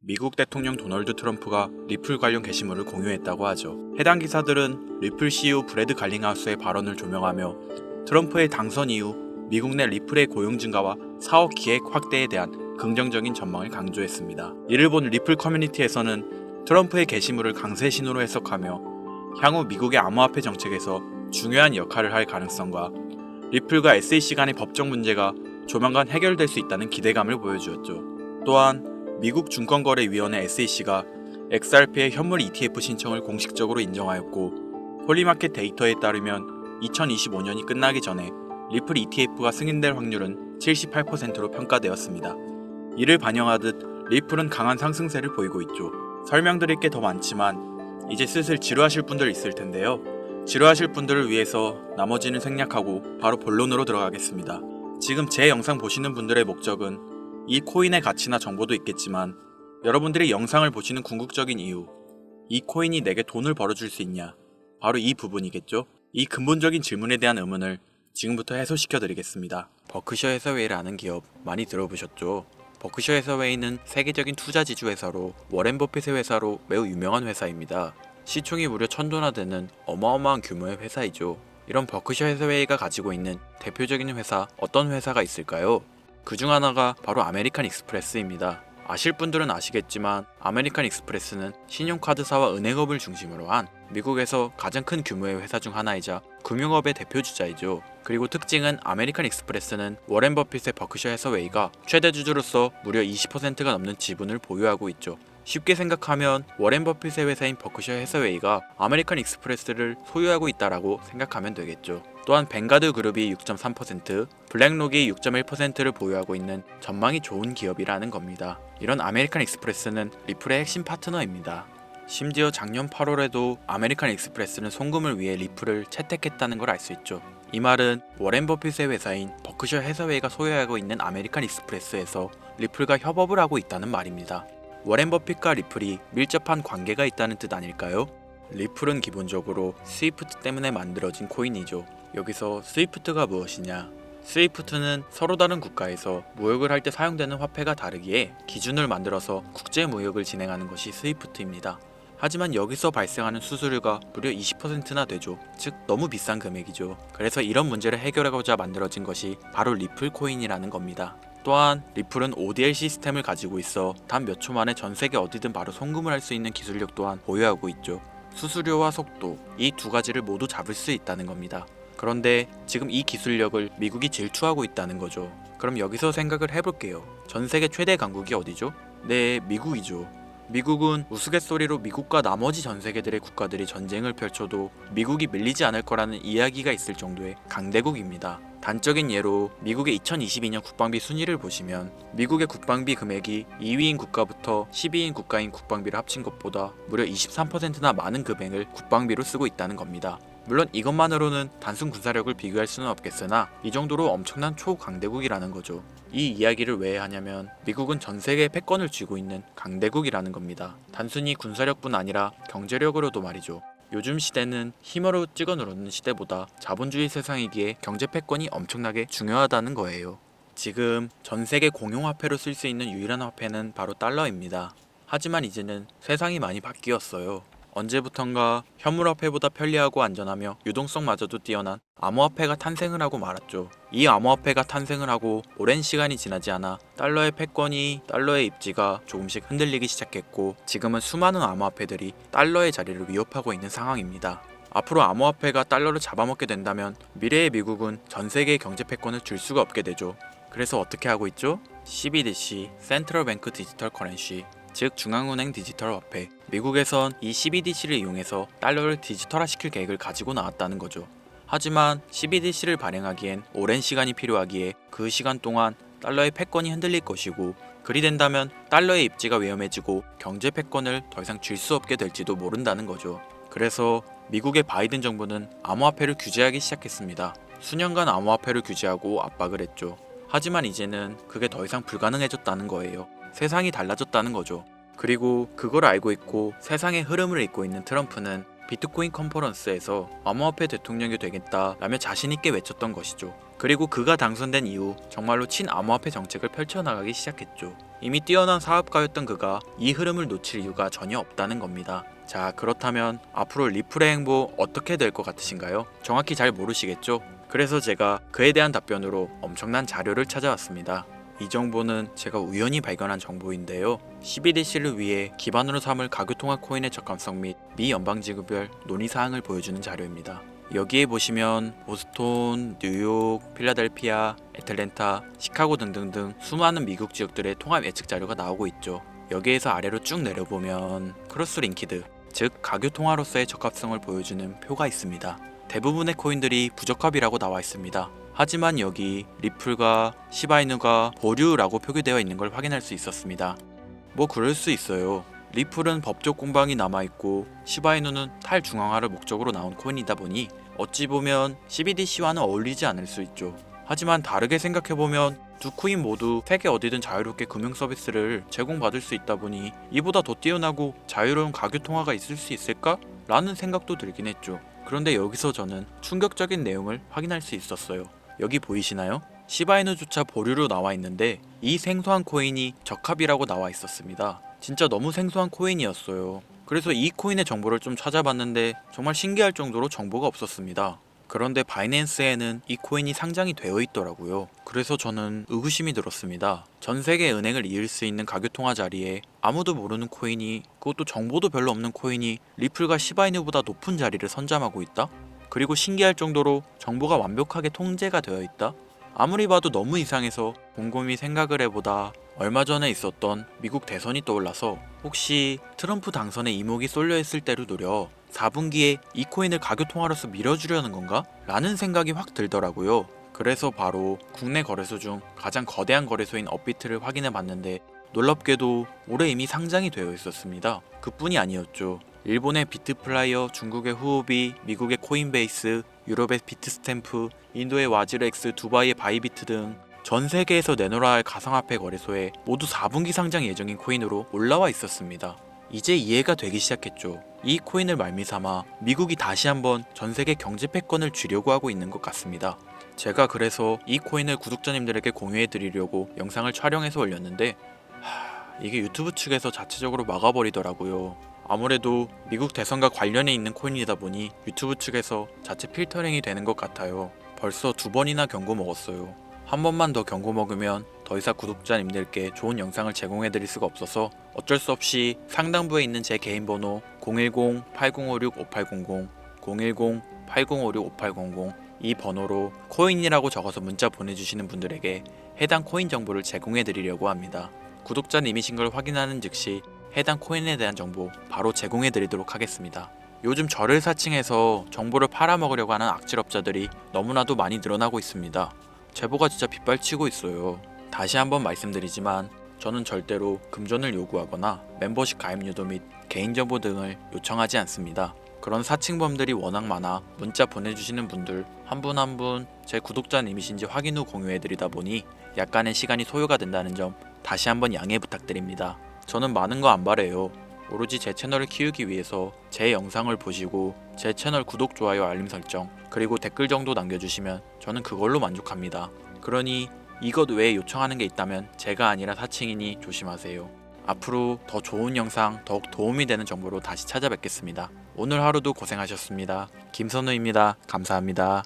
미국 대통령 도널드 트럼프가 리플 관련 게시물을 공유했다고 하죠. 해당 기사들은 리플 CEO 브래드 갈링하우스의 발언을 조명하며 트럼프의 당선 이후 미국 내 리플의 고용 증가와 사업 기획 확대에 대한 긍정적인 전망을 강조했습니다. 이를 본 리플 커뮤니티에서는 트럼프의 게시물을 강세 신호로 해석하며 향후 미국의 암호화폐 정책에서 중요한 역할을 할 가능성과 리플과 SEC 간의 법적 문제가 조만간 해결될 수 있다는 기대감을 보여주었죠. 또한 미국 증권거래위원회 SEC가 XRP의 현물 ETF 신청을 공식적으로 인정하였고, 폴리마켓 데이터에 따르면 2025년이 끝나기 전에 리플 ETF가 승인될 확률은 78%로 평가되었습니다. 이를 반영하듯 리플은 강한 상승세를 보이고 있죠. 설명드릴 게 더 많지만 이제 슬슬 지루하실 분들 있을 텐데요. 지루하실 분들을 위해서 나머지는 생략하고 바로 본론으로 들어가겠습니다. 지금 제 영상 보시는 분들의 목적은 이 코인의 가치나 정보도 있겠지만 여러분들이 영상을 보시는 궁극적인 이유, 이 코인이 내게 돈을 벌어줄 수 있냐, 바로 이 부분이겠죠. 이 근본적인 질문에 대한 의문을 지금부터 해소시켜 드리겠습니다. 버크셔 해서웨이라는 기업 많이 들어보셨죠? 버크셔 해서웨이는 세계적인 투자 지주 회사로 워렌 버핏의 회사로 매우 유명한 회사입니다. 시총이 무려 1000조나 되는 어마어마한 규모의 회사이죠. 이런 버크셔 해서웨이가 가지고 있는 대표적인 회사, 어떤 회사가 있을까요? 그 중 하나가 바로 아메리칸 익스프레스입니다. 아실 분들은 아시겠지만 아메리칸 익스프레스는 신용카드사와 은행업을 중심으로 한 미국에서 가장 큰 규모의 회사 중 하나이자 금융업의 대표 주자이죠. 그리고 특징은 아메리칸 익스프레스는 워렌 버핏의 버크셔 해서웨이가 최대 주주로서 무려 20%가 넘는 지분을 보유하고 있죠. 쉽게 생각하면 워렌 버핏의 회사인 버크셔 해서웨이가 아메리칸 익스프레스를 소유하고 있다라고 생각하면 되겠죠. 또한 뱅가드 그룹이 6.3%, 블랙록이 6.1%를 보유하고 있는 전망이 좋은 기업이라는 겁니다. 이런 아메리칸 익스프레스는 리플의 핵심 파트너입니다. 심지어 작년 8월에도 아메리칸 익스프레스는 송금을 위해 리플을 채택했다는 걸 알 수 있죠. 이 말은 워렌 버핏의 회사인 버크셔 해서웨이가 소유하고 있는 아메리칸 익스프레스에서 리플과 협업을 하고 있다는 말입니다. 워렌 버핏과 리플이 밀접한 관계가 있다는 뜻 아닐까요? 리플은 기본적으로 스위프트 때문에 만들어진 코인이죠. 여기서 스위프트가 무엇이냐? 스위프트는 서로 다른 국가에서 무역을 할 때 사용되는 화폐가 다르기에 기준을 만들어서 국제 무역을 진행하는 것이 스위프트입니다. 하지만 여기서 발생하는 수수료가 무려 20%나 되죠. 즉 너무 비싼 금액이죠. 그래서 이런 문제를 해결하고자 만들어진 것이 바로 리플 코인이라는 겁니다. 또한 리플은 ODL 시스템을 가지고 있어 단 몇 초 만에 전 세계 어디든 바로 송금을 할 수 있는 기술력 또한 보유하고 있죠. 수수료와 속도, 이 두 가지를 모두 잡을 수 있다는 겁니다. 그런데 지금 이 기술력을 미국이 질투하고 있다는 거죠. 그럼 여기서 생각을 해볼게요. 전 세계 최대 강국이 어디죠? 네, 미국이죠. 미국은 우스갯소리로 미국과 나머지 전 세계들의 국가들이 전쟁을 펼쳐도 미국이 밀리지 않을 거라는 이야기가 있을 정도의 강대국입니다. 단적인 예로 미국의 2022년 국방비 순위를 보시면 미국의 국방비 금액이 2위인 국가부터 10위인 국가인 국방비를 합친 것보다 무려 23%나 많은 금액을 국방비로 쓰고 있다는 겁니다. 물론 이것만으로는 단순 군사력을 비교할 수는 없겠으나 이 정도로 엄청난 초강대국이라는 거죠. 이 이야기를 왜 하냐면 미국은 전 세계의 패권을 쥐고 있는 강대국이라는 겁니다. 단순히 군사력뿐 아니라 경제력으로도 말이죠. 요즘 시대는 힘으로 찍어 누르는 시대보다 자본주의 세상이기에 경제 패권이 엄청나게 중요하다는 거예요. 지금 전 세계 공용화폐로 쓸 수 있는 유일한 화폐는 바로 달러입니다. 하지만 이제는 세상이 많이 바뀌었어요. 언제부턴가 현물화폐보다 편리하고 안전하며 유동성마저도 뛰어난 암호화폐가 탄생을 하고 말았죠. 이 암호화폐가 탄생을 하고 오랜 시간이 지나지 않아 달러의 패권이, 달러의 입지가 조금씩 흔들리기 시작했고 지금은 수많은 암호화폐들이 달러의 자리를 위협하고 있는 상황입니다. 앞으로 암호화폐가 달러를 잡아먹게 된다면 미래의 미국은 전 세계의 경제 패권을 줄 수가 없게 되죠. 그래서 어떻게 하고 있죠? CBDC, 센트럴 뱅크 디지털 커런시, 즉 중앙은행 디지털 화폐. 미국에선 이 CBDC를 이용해서 달러를 디지털화시킬 계획을 가지고 나왔다는 거죠. 하지만 CBDC를 발행하기엔 오랜 시간이 필요하기에 그 시간 동안 달러의 패권이 흔들릴 것이고, 그리 된다면 달러의 입지가 위험해지고 경제 패권을 더 이상 쥘 수 없게 될지도 모른다는 거죠. 그래서 미국의 바이든 정부는 암호화폐를 규제하기 시작했습니다. 수년간 암호화폐를 규제하고 압박을 했죠. 하지만 이제는 그게 더 이상 불가능해졌다는 거예요. 세상이 달라졌다는 거죠. 그리고 그걸 알고 있고 세상의 흐름을 읽고 있는 트럼프는 비트코인 컨퍼런스에서 암호화폐 대통령이 되겠다라며 자신있게 외쳤던 것이죠. 그리고 그가 당선된 이후 정말로 친암호화폐 정책을 펼쳐나가기 시작했죠. 이미 뛰어난 사업가였던 그가 이 흐름을 놓칠 이유가 전혀 없다는 겁니다. 자, 그렇다면 앞으로 리플의 행보 어떻게 될 것 같으신가요? 정확히 잘 모르시겠죠? 그래서 제가 그에 대한 답변으로 엄청난 자료를 찾아왔습니다. 이 정보는 제가 우연히 발견한 정보인데요. CBDC를 위해 기반으로 삼을 가교통화 코인의 적합성 및 미 연방지구별 논의사항을 보여주는 자료입니다. 여기에 보시면 보스톤, 뉴욕, 필라델피아, 애틀랜타, 시카고 등등등 수많은 미국 지역들의 통합 예측 자료가 나오고 있죠. 여기에서 아래로 쭉 내려보면 크로스링키드, 즉 가교통화로서의 적합성을 보여주는 표가 있습니다. 대부분의 코인들이 부적합이라고 나와 있습니다. 하지만 여기 리플과 시바이누가 보류라고 표기되어 있는 걸 확인할 수 있었습니다. 뭐 그럴 수 있어요. 리플은 법적 공방이 남아있고 시바이누는 탈중앙화를 목적으로 나온 코인이다 보니 어찌 보면 CBDC와는 어울리지 않을 수 있죠. 하지만 다르게 생각해보면 두 코인 모두 세계 어디든 자유롭게 금융 서비스를 제공받을 수 있다 보니 이보다 더 뛰어나고 자유로운 가교통화가 있을 수 있을까? 라는 생각도 들긴 했죠. 그런데 여기서 저는 충격적인 내용을 확인할 수 있었어요. 여기 보이시나요? 시바이누조차 보류로 나와 있는데 이 생소한 코인이 적합이라고 나와 있었습니다. 진짜 너무 생소한 코인이었어요. 그래서 이 코인의 정보를 좀 찾아봤는데 정말 신기할 정도로 정보가 없었습니다. 그런데 바이낸스에는 이 코인이 상장이 되어 있더라고요. 그래서 저는 의구심이 들었습니다. 전 세계 은행을 이을 수 있는 가교통화 자리에 아무도 모르는 코인이, 그것도 정보도 별로 없는 코인이 리플과 시바이누보다 높은 자리를 선점하고 있다? 그리고 신기할 정도로 정보가 완벽하게 통제가 되어 있다? 아무리 봐도 너무 이상해서 곰곰이 생각을 해보다 얼마 전에 있었던 미국 대선이 떠올라서 혹시 트럼프 당선에 이목이 쏠려 있을 때를 노려 4분기에 이 코인을 가교통화로서 밀어주려는 건가? 라는 생각이 확 들더라고요. 그래서 바로 국내 거래소 중 가장 거대한 거래소인 업비트를 확인해 봤는데 놀랍게도 올해 이미 상장이 되어 있었습니다. 그뿐이 아니었죠. 일본의 비트플라이어, 중국의 후오비, 미국의 코인베이스, 유럽의 비트스탬프, 인도의 와즈렉스, 두바이의 바이비트 등 전 세계에서 내놓아야 할 가상화폐 거래소에 모두 4분기 상장 예정인 코인으로 올라와 있었습니다. 이제 이해가 되기 시작했죠. 이 코인을 말미삼아 미국이 다시 한번 전 세계 경제 패권을 쥐려고 하고 있는 것 같습니다. 제가 그래서 이 코인을 구독자님들에게 공유해 드리려고 영상을 촬영해서 올렸는데 이게 유튜브 측에서 자체적으로 막아버리더라고요. 아무래도 미국 대선과 관련해 있는 코인이다 보니 유튜브 측에서 자체 필터링이 되는 것 같아요. 벌써 2번이나 경고 먹었어요. 한 번만 더 경고 먹으면 더 이상 구독자님들께 좋은 영상을 제공해 드릴 수가 없어서 어쩔 수 없이 상단부에 있는 제 개인 번호 010-8056-5800, 010-8056-5800 이 번호로 코인이라고 적어서 문자 보내주시는 분들에게 해당 코인 정보를 제공해 드리려고 합니다. 구독자님이신 걸 확인하는 즉시 해당 코인에 대한 정보 바로 제공해 드리도록 하겠습니다. 요즘 저를 사칭해서 정보를 팔아먹으려고 하는 악질업자들이 너무나도 많이 늘어나고 있습니다. 제보가 진짜 빗발치고 있어요. 다시 한번 말씀드리지만 저는 절대로 금전을 요구하거나 멤버십 가입 유도 및 개인정보 등을 요청하지 않습니다. 그런 사칭범들이 워낙 많아 문자 보내주시는 분들 한 분 한 분 제 구독자님이신지 확인 후 공유해드리다 보니 약간의 시간이 소요가 된다는 점 다시 한번 양해 부탁드립니다. 저는 많은 거 안 바래요. 오로지 제 채널을 키우기 위해서 제 영상을 보시고 제 채널 구독, 좋아요, 알림 설정 그리고 댓글 정도 남겨주시면 저는 그걸로 만족합니다. 그러니 이것 외에 요청하는 게 있다면 제가 아니라 사칭이니 조심하세요. 앞으로 더 좋은 영상, 더욱 도움이 되는 정보로 다시 찾아뵙겠습니다. 오늘 하루도 고생하셨습니다. 김선우입니다. 감사합니다.